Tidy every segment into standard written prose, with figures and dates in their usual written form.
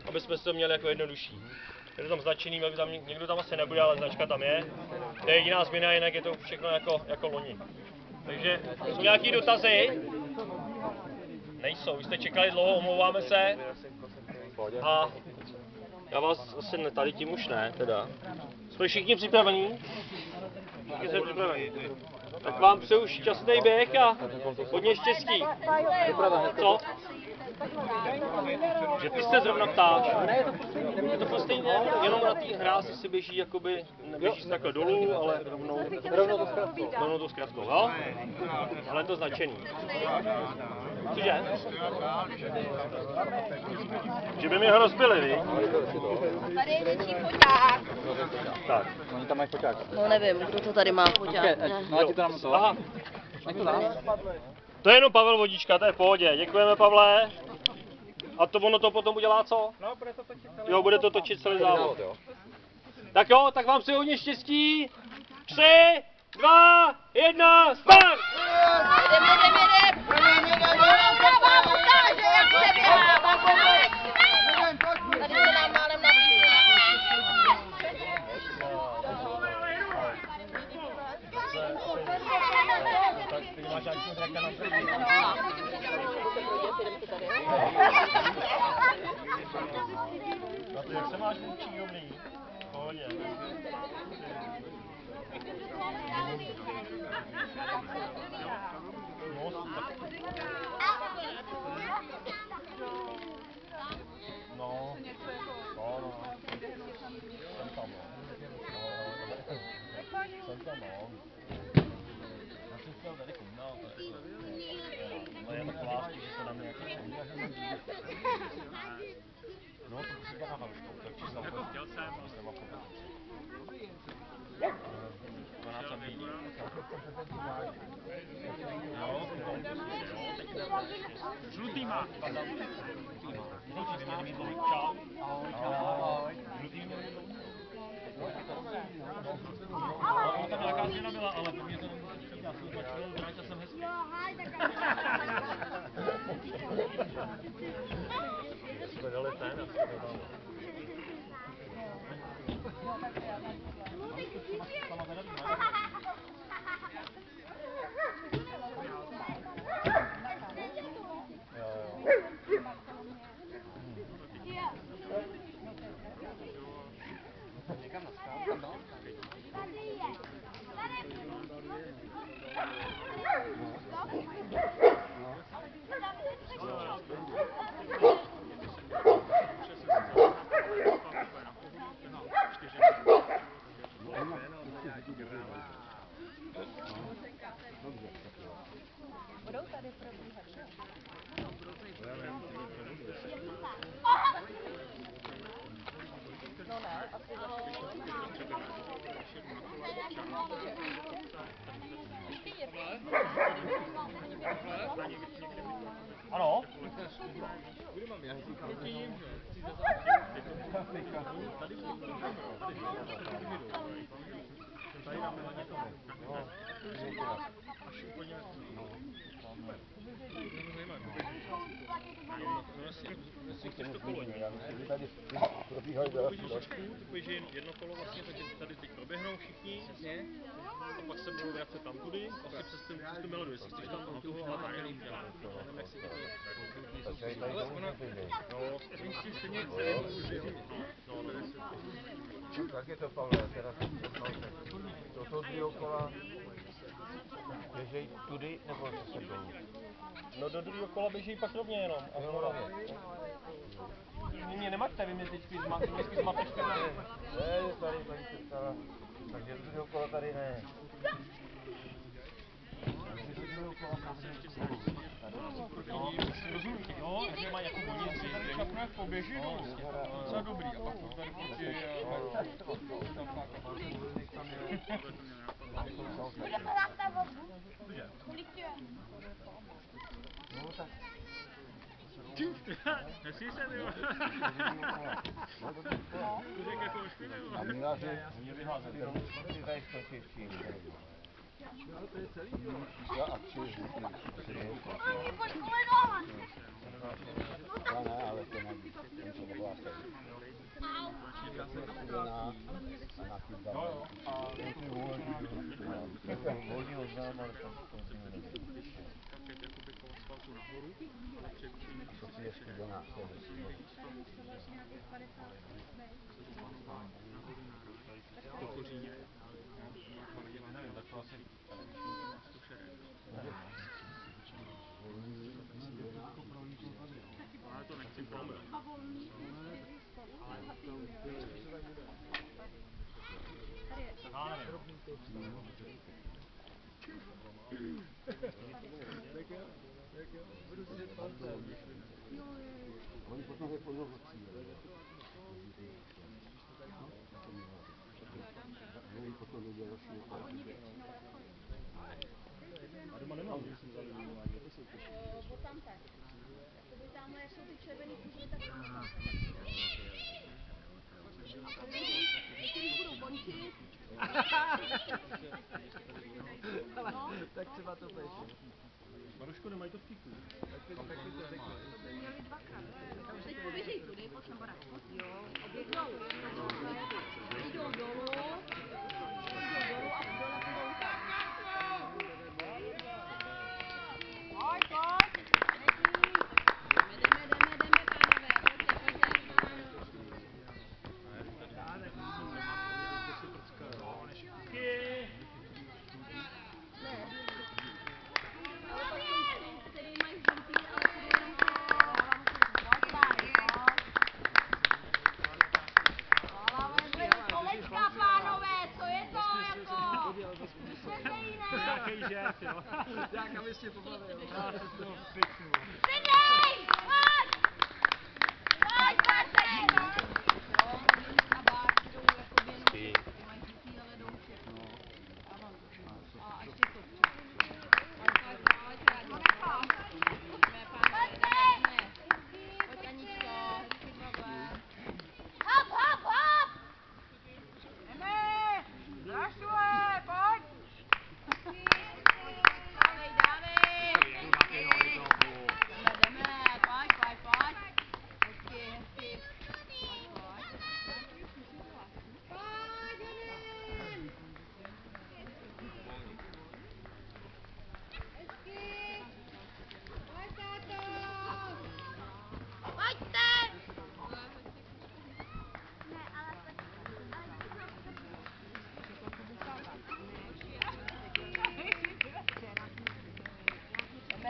aby jsme to měli jako jednodušší. Je to tam značený, někdo tam asi nebude, ale značka tam je. To je jediná změna, jinak je to všechno jako loni. Takže jsou nějaký dotazy? Nejsou, vy jste čekali dlouho, omlouváme se. A já vás asi tady tím už ne, teda. Jsme všichni připravení? Všichni jsme připravení. Tak vám přeju šťastný běh a hodně štěstí. Co? Že ty se zrovna ptáš. Je to prostě jenom na té hrázi si běží, jakoby, neběží se takhle dolů, ale rovnou to zkratkou, jo? Ale je to značený. Cože? Že by mě ho rozbili, víš? Tady je větší foťák. Tak. Oni tam mají foťák. No nevím, kdo to tady má foťák. No, ti to dám to. Aha. Nech to dám. To je jenom Pavel Vodička, to je v pohodě. Děkujeme, Pavle. A to ono to potom udělá co? No, bude to točit celý. Jo, bude to točit celý závod. Tak jo, tak vám přeji hodně štěstí. 3, 2, 1, start! Tady se nám málem napíše. Jak se máš vůči dobrý? Pohodě. No, jsem tam, já jsem chtěl tady komunál, ale je taková, že se na mě jako no, to musí být na ruškou, takže jsem jako chtěl jsem, ale jsem jako 12 lidí. Žlutý má. Tam nějaká změna byla, ale po mně to nemusí přijít. Já jsem začal, vrátil jsem hezky. Jsme dali ten, Budou tady probíhat, že? No ne, asi ano? Jedno kolo vlastně, takže tady teď proběhnou všichni, a pak se budou vracet tam tudy, asi přes tu melodii, jestli chceš tam na toho, ale tak jenom dělá. Nevím, jak si to... Ale ona... No, stejně Tak je to, Pavle, teraz do toho druhého kola běžej tudy, nebo zase dolů? No do druhého kola běží pak rovně jenom. A znova. Vy mě nemaťte, vy mě teď zmatečte. Ne, tady paní představa. Takže do druhého kola tady ne. Do druhého kola Rozumíte, jo? Takže mají jako bonici. Tady šapne poběží, no. To je dobrý. A pak to tady prostě no tak. Nesmí se, jo. To řek jako ošpiny, jo. A Milaři, mě vyházet, ty tady skočíš čím. Ale to je celý, jo. Jo, a tři. Ne, ale to neví. Ten volný oznám, ale tam to si je studená. Tak třeba to bude. Maruško, nemají to v tichu. Teď poběžej tudy, pojď na barák. Jo, oběhnou. Jdou dolů a dole půjdou tam. Pojď, pojď. Jdeme, pánové. Pojďte. Nějaký žert, jo. Jak aby si pobavil. Já se z toho pěknu. Přidej! Pojď! Pojď, Martin! Jo, a bák jdou jakoby jenom mají dětí, ale jdou všechno. A ještě to. Pojď, rádi. Jdeme, pánové, jdeme. Pojď, Aničko, hezky babe. Hop, hop, hop! Jdeme! Zašuje, pojď!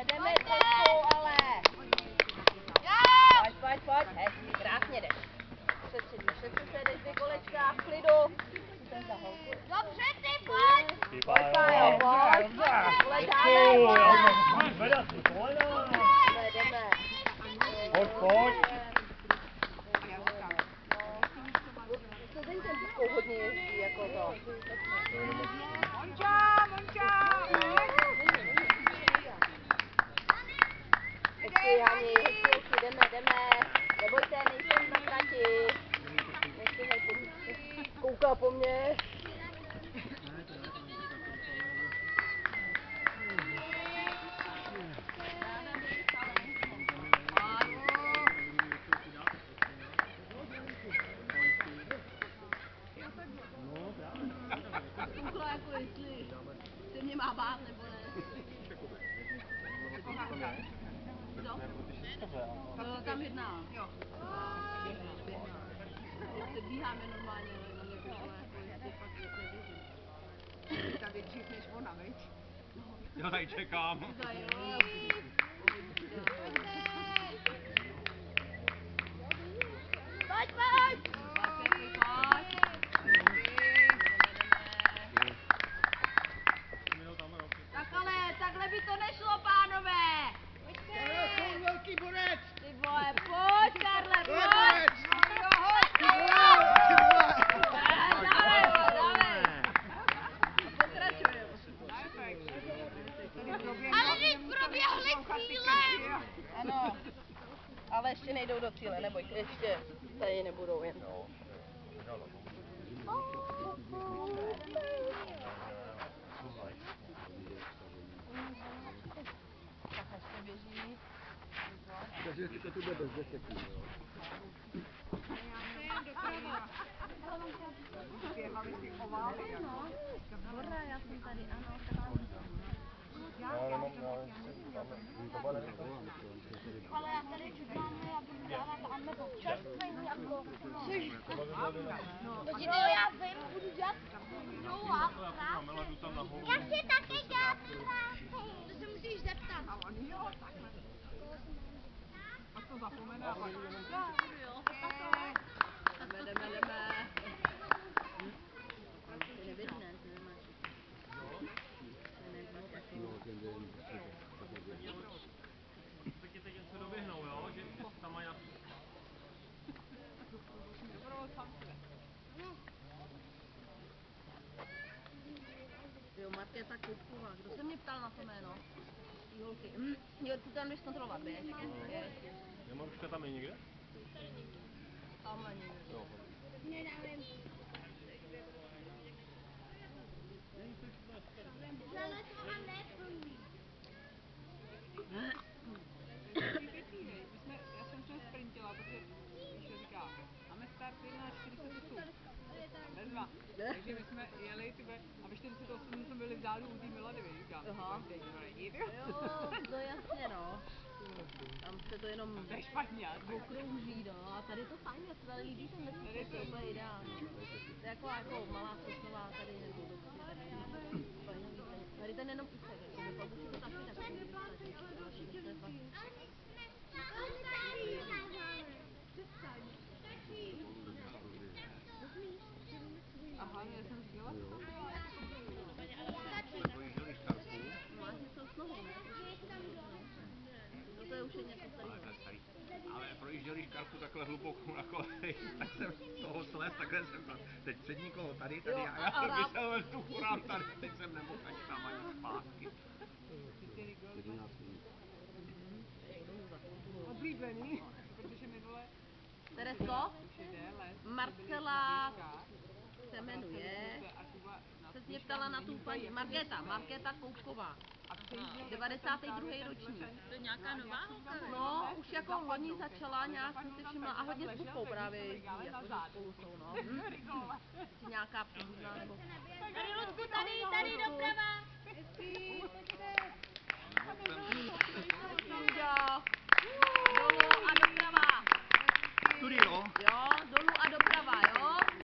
Jdeme cestou, ale. Pojď, hezky, krásně jdeš. Přece se jdeš 2 kolečka, v klidu. Dobře, ty pojď. Pojď, Pájo, pojď. Zvedat si kolena. Jdeme. Pojď. Ten tempiskou hodně jezdí, jako to. Monča. Hezky, Hani, hezky, jdeme. Nebojte, nejsem na trati. Kouká po mně. Koukla jako jestli se mě má bát, nebo ne. Co? No, tam jedná. Jo. Se bíháme normálně, ale tam nekoukla jako jestli fakt neběží. Tady dřív než ona, viď? Já tady čekám. Jo. Pojď! Tak ale, takhle by to nešlo, pánové! Jsou velký borec! Ty vole, pojď, Karle, pojď! Pokračujeme. Ale teď proběhly cíle! Ano, ale ještě nejdou do cíle, nebojte, ještě tady nebudou jen. Tak hezky běží. Takže to bude bez 10. Běhali ty ovály. Bora, já jsem tady, ano. Ale já tady čekám, já budu dávat tamhle čerstvení jako. Jo, já vím, budu dělat. Jo, a já chci taky dělat krásy. To se musíš zeptat. A oni jo, takhle. Pak to zapomene a pak. Jo. Jdeme. Tak je teď se doběhnou, jo? Že tam mají Jo, Markéta Koupková. Kdo se mě ptal na to jméno? Tý holky. Jo, ty tam jdeš kontrolovat, běž. Je Maruška tam je někde? Tam ani. Jo. Nedávím. Já jsem se sprintila, protože Míša říká, máme start 1:48. Bez 2. Takže my jsme jeli a ve 48 jsme byli vzadu u té Milady, říkám. Aha. Jo, to jasně no. Tam se to jenom To je špatně. okrouží, no. A tady to fajn, já se tady líbí tenhle způsob, to je úplně ideální. To je jako malá sosnová tady nebo tady ten jenom úsek, jako by pak už je to taky takový vystačí. To je fakt. Aha, já jsem chtěla. Máš něco s nohou, ne? To je už je něco starý. Ale projížděli škarpu takhle hlubokou na koleji, tak jsem z toho slez, takhle jsem to, teď přední kolo tady Jo, a já jsem vysel ve vzduchu rám tady, teď jsem nemohl ani tam ani zpátky. Oblíbený, protože minule Teresko, Marcela se jmenuje, se mě ptala na tu paní, Markéta Koupková, 92. ročník. To je nějaká nová holka? No, už jako loni začala nějak, jsem si všimla, a hodně s Bubkou právě jezdí, jako že spolu jsou, no. Nějaká příbuzná, nebo...